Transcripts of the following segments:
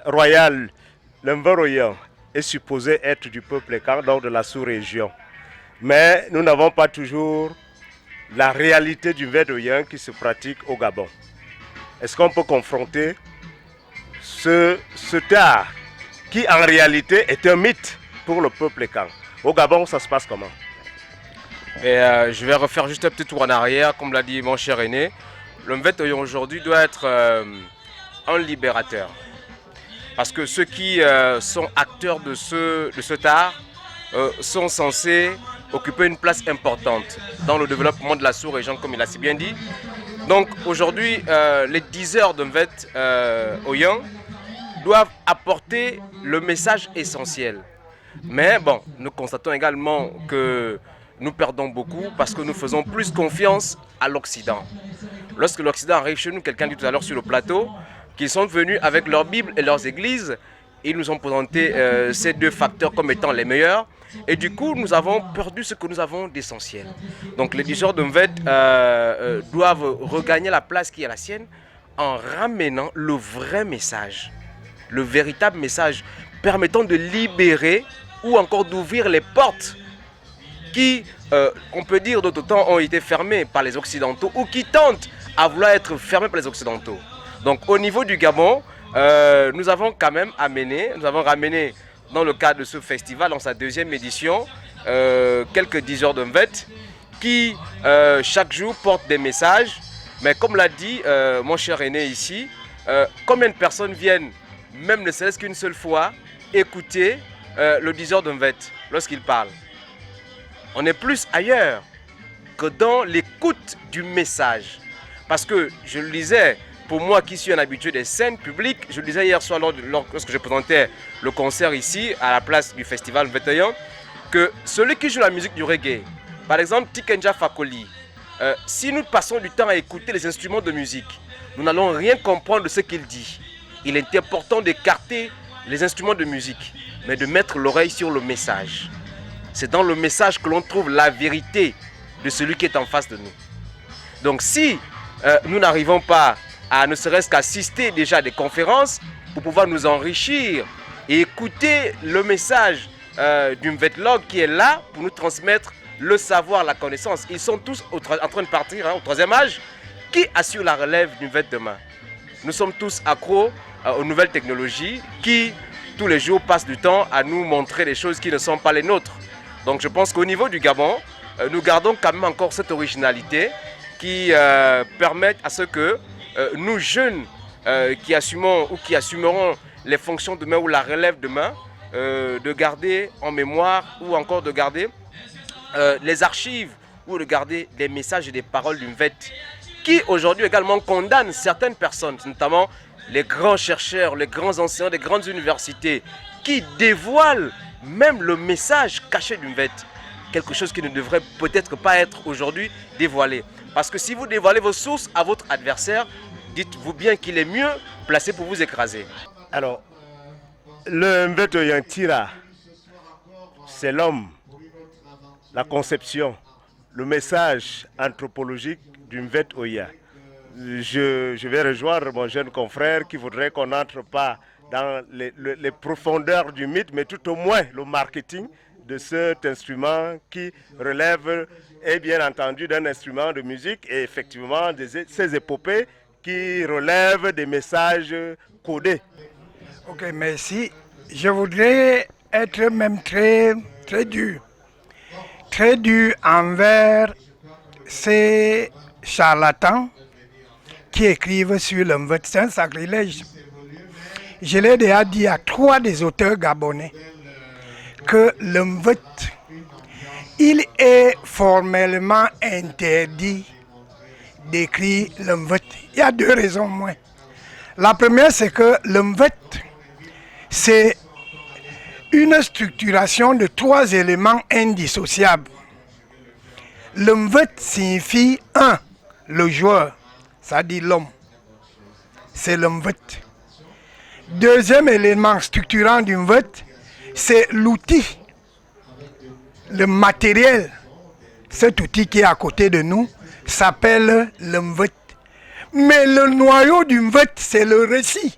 royal, l'Enveroyan, est supposé être du peuple Kan, donc de la sous-région. Mais nous n'avons pas toujours la réalité du Vedoyen qui se pratique au Gabon. Est-ce qu'on peut confronter cet art qui en réalité est un mythe pour le peuple Kan? Au Gabon, ça se passe comment? Je vais refaire juste un petit tour en arrière, comme l'a dit mon cher aîné. Le Mvet aujourd'hui doit être un libérateur. Parce que ceux qui sont acteurs de cet art sont censés occuper une place importante dans le développement de la sous-région, comme il a si bien dit. Donc aujourd'hui, les 10 heures de Mvet Oyan doivent apporter le message essentiel. Mais bon, nous constatons également que nous perdons beaucoup parce que nous faisons plus confiance à l'Occident. Lorsque l'Occident arrive chez nous, quelqu'un dit tout à l'heure sur le plateau, qu'ils sont venus avec leur Bible et leurs églises, ils nous ont présenté ces deux facteurs comme étant les meilleurs. Et du coup, nous avons perdu ce que nous avons d'essentiel. Donc les diseurs de Mvet doivent regagner la place qui est la sienne en ramenant le vrai message, le véritable message permettant de libérer ou encore d'ouvrir les portes qui, on peut dire, d'autres temps ont été fermées par les Occidentaux ou qui tentent à vouloir être fermées par les Occidentaux. Donc au niveau du Gabon, nous avons quand même ramené dans le cadre de ce festival, dans sa deuxième édition, quelques 10 heures de Mvet qui chaque jour portent des messages. Mais comme l'a dit mon cher aîné ici, combien de personnes viennent, même ne serait-ce qu'une seule fois, écouter le 10 heures de Mvet lorsqu'il parle? On est plus ailleurs que dans l'écoute du message. Parce que je le disais, pour moi qui suis un habitué des scènes publiques, je le disais hier soir lorsque je présentais le concert ici, à la place du festival Mvetayan, que celui qui joue la musique du reggae, par exemple Tikenja Fakoli, si nous passons du temps à écouter les instruments de musique, nous n'allons rien comprendre de ce qu'il dit. Il est important d'écarter les instruments de musique, mais de mettre l'oreille sur le message. C'est dans le message que l'on trouve la vérité de celui qui est en face de nous. Donc si nous n'arrivons pas à ne serait-ce qu'assister déjà à des conférences pour pouvoir nous enrichir et écouter le message du Mvetlog qui est là pour nous transmettre le savoir, la connaissance. Ils sont tous en train de partir au troisième âge. Qui assure la relève du Mvet demain? Nous sommes tous accros aux nouvelles technologies qui, tous les jours, passent du temps à nous montrer des choses qui ne sont pas les nôtres. Donc je pense qu'au niveau du Gabon, nous gardons quand même encore cette originalité qui permet à ce que nous jeunes qui assumons ou qui assumeront les fonctions demain ou la relève demain, de garder en mémoire ou encore de garder les archives ou de garder des messages et des paroles du Mvet qui aujourd'hui également condamnent certaines personnes, notamment les grands chercheurs, les grands enseignants des grandes universités qui dévoilent même le message caché du Mvet. Quelque chose qui ne devrait peut-être pas être aujourd'hui dévoilé. Parce que si vous dévoilez vos sources à votre adversaire, dites-vous bien qu'il est mieux placé pour vous écraser. Alors, le Mvetoyan Tira, c'est l'homme, la conception, le message anthropologique du Mvet Oya. Je vais rejoindre mon jeune confrère qui voudrait qu'on n'entre pas dans les profondeurs du mythe, mais tout au moins le marketing de cet instrument qui relève, et bien entendu, d'un instrument de musique et effectivement de ces épopées qui relèvent des messages codés. Ok, merci. Je voudrais être même très dur. Très dur envers ces charlatans qui écrivent sur le Mvet. C'est un sacrilège. Je l'ai déjà dit à 3 des auteurs gabonais que le Mvet, il est formellement interdit d'écrire le Mvet. Il y a 2 raisons au moins. La première, c'est que le Mvet, c'est une structuration de 3 éléments indissociables. Le Mvet signifie 1, le joueur, ça dit l'homme. C'est le Mvet. Deuxième élément structurant du Mvet, c'est l'outil, le matériel. Cet outil qui est à côté de nous s'appelle le Mvet. Mais le noyau du Mvet, c'est le récit.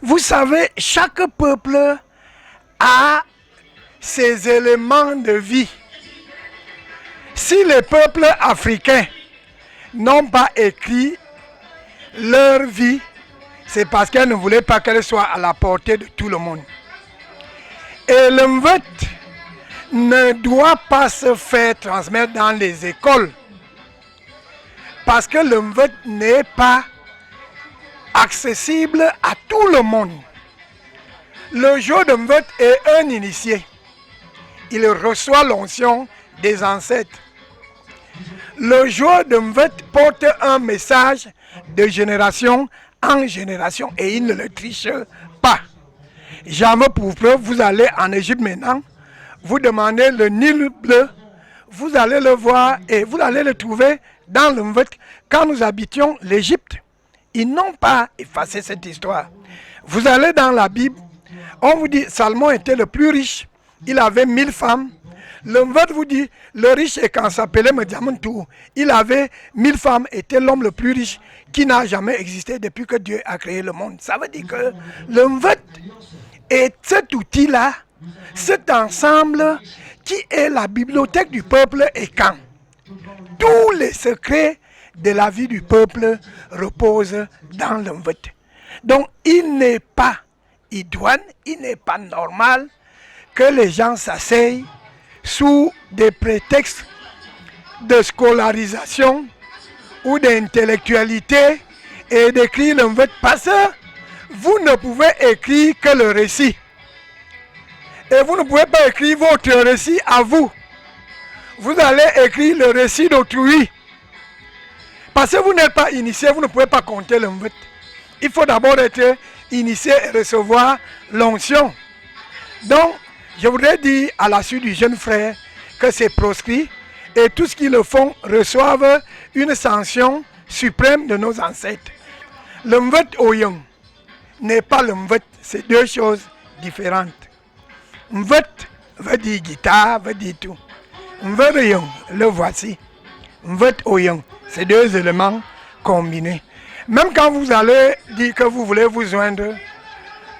Vous savez, chaque peuple a ses éléments de vie. Si les peuples africains n'ont pas écrit leur vie, c'est parce qu'elles ne voulaient pas qu'elle soit à la portée de tout le monde. Et le Mvet ne doit pas se faire transmettre dans les écoles. Parce que le Mvet n'est pas accessible à tout le monde. Le jour de Mvet est un initié. Il reçoit l'onction des ancêtres. Le jour de Mvet porte un message de génération en génération et il ne le triche pas. Jamais pour preuve, vous allez en Égypte maintenant, vous demandez le Nil bleu, vous allez le voir et vous allez le trouver dans le Mvet. Quand nous habitions l'Égypte, ils n'ont pas effacé cette histoire. Vous allez dans la Bible, on vous dit Salomon était le plus riche, il avait 1000 femmes. Le Mvet vous dit, le riche est quand s'appelait Mediamantou. Il avait 1000 femmes, était l'homme le plus riche qui n'a jamais existé depuis que Dieu a créé le monde. Ça veut dire que le Mvet est cet outil-là, cet ensemble qui est la bibliothèque du peuple et quand tous les secrets de la vie du peuple reposent dans le Mvet. Donc il n'est pas idoine, il n'est pas normal que les gens s'asseyent sous des prétextes de scolarisation ou d'intellectualité et d'écrire le Mvet parce que vous ne pouvez écrire que le récit. Et vous ne pouvez pas écrire votre récit à vous. Vous allez écrire le récit d'autrui. Parce que vous n'êtes pas initié, vous ne pouvez pas compter le Mvet. Il faut d'abord être initié et recevoir l'onction. Donc, je voudrais dire à la suite du jeune frère que c'est proscrit et tous ceux qui le font reçoivent une sanction suprême de nos ancêtres. Le Mvet Oyong n'est pas le Mvet, c'est deux choses différentes. Mvet veut dire guitare, veut dire tout. Mvet Oyong, le voici. Mvet Oyong, c'est deux éléments combinés. Même quand vous allez dire que vous voulez vous joindre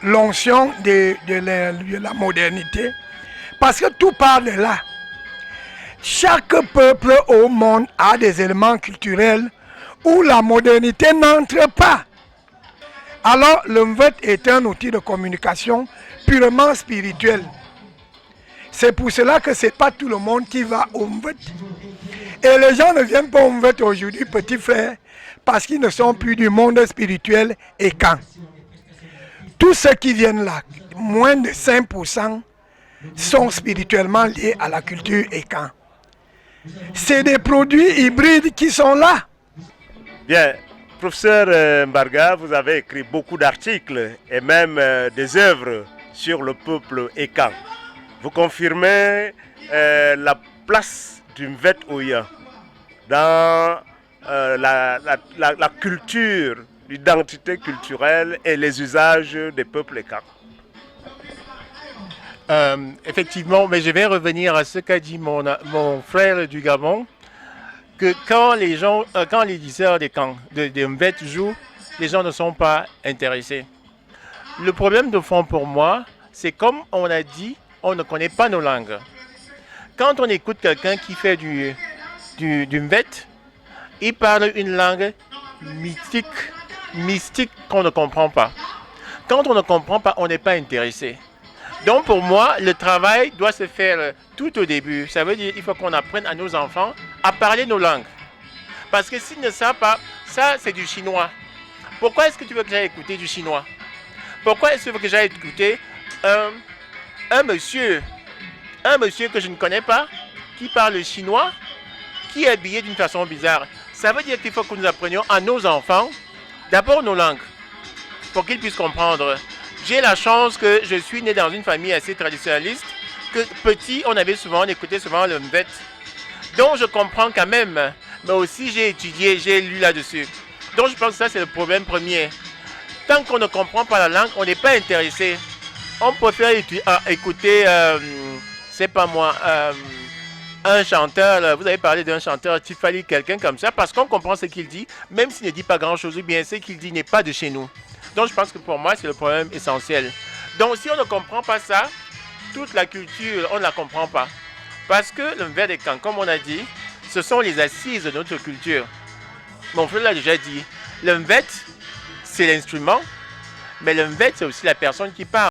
l'onction de la modernité, parce que tout part de là. Chaque peuple au monde a des éléments culturels où la modernité n'entre pas. Alors le Mvet est un outil de communication purement spirituel. C'est pour cela que ce n'est pas tout le monde qui va au Mvet. Et les gens ne viennent pas au Mvet aujourd'hui, petit frère, parce qu'ils ne sont plus du monde spirituel et quand. Tous ceux qui viennent là, moins de 5%, sont spirituellement liés à la culture et quand. C'est des produits hybrides qui sont là. Bien, professeur Mbarga, vous avez écrit beaucoup d'articles et même des œuvres sur le peuple Ekan. Vous confirmez la place du Mvet Oya dans la culture, l'identité culturelle et les usages des peuples Ekan. Effectivement, mais je vais revenir à ce qu'a dit mon frère du Gabon, que quand les leaders des Mvet jouent, les gens ne sont pas intéressés. Le problème de fond pour moi, c'est comme on a dit, on ne connaît pas nos langues. Quand on écoute quelqu'un qui fait du Mvet, il parle une langue mystique qu'on ne comprend pas. Quand on ne comprend pas, on n'est pas intéressé. Donc pour moi, le travail doit se faire tout au début. Ça veut dire qu'il faut qu'on apprenne à nos enfants à parler nos langues. Parce que s'ils ne savent pas, ça c'est du chinois. Pourquoi est-ce que tu veux que j'aille écouter du chinois? Pourquoi est-ce que tu veux que j'aille écouter un monsieur que je ne connais pas, qui parle chinois, qui est habillé d'une façon bizarre? Ça veut dire qu'il faut que nous apprenions à nos enfants d'abord nos langues, pour qu'ils puissent comprendre. J'ai la chance que je suis né dans une famille assez traditionnaliste, que petit, on écoutait souvent le Mvet. Donc je comprends quand même, mais aussi j'ai étudié, j'ai lu là-dessus. Donc je pense que ça c'est le problème premier. Tant qu'on ne comprend pas la langue, on n'est pas intéressé. On préfère écouter, c'est pas moi, un chanteur, vous avez parlé d'un chanteur, Tifali, quelqu'un comme ça, parce qu'on comprend ce qu'il dit, même s'il ne dit pas grand-chose, ou bien ce qu'il dit n'est pas de chez nous. Donc je pense que pour moi, c'est le problème essentiel. Donc si on ne comprend pas ça, toute la culture, on ne la comprend pas. Parce que le Mvet de Caen, comme on a dit, ce sont les assises de notre culture. Mon frère l'a déjà dit, le Mvet, c'est l'instrument, mais le Mvet, c'est aussi la personne qui parle.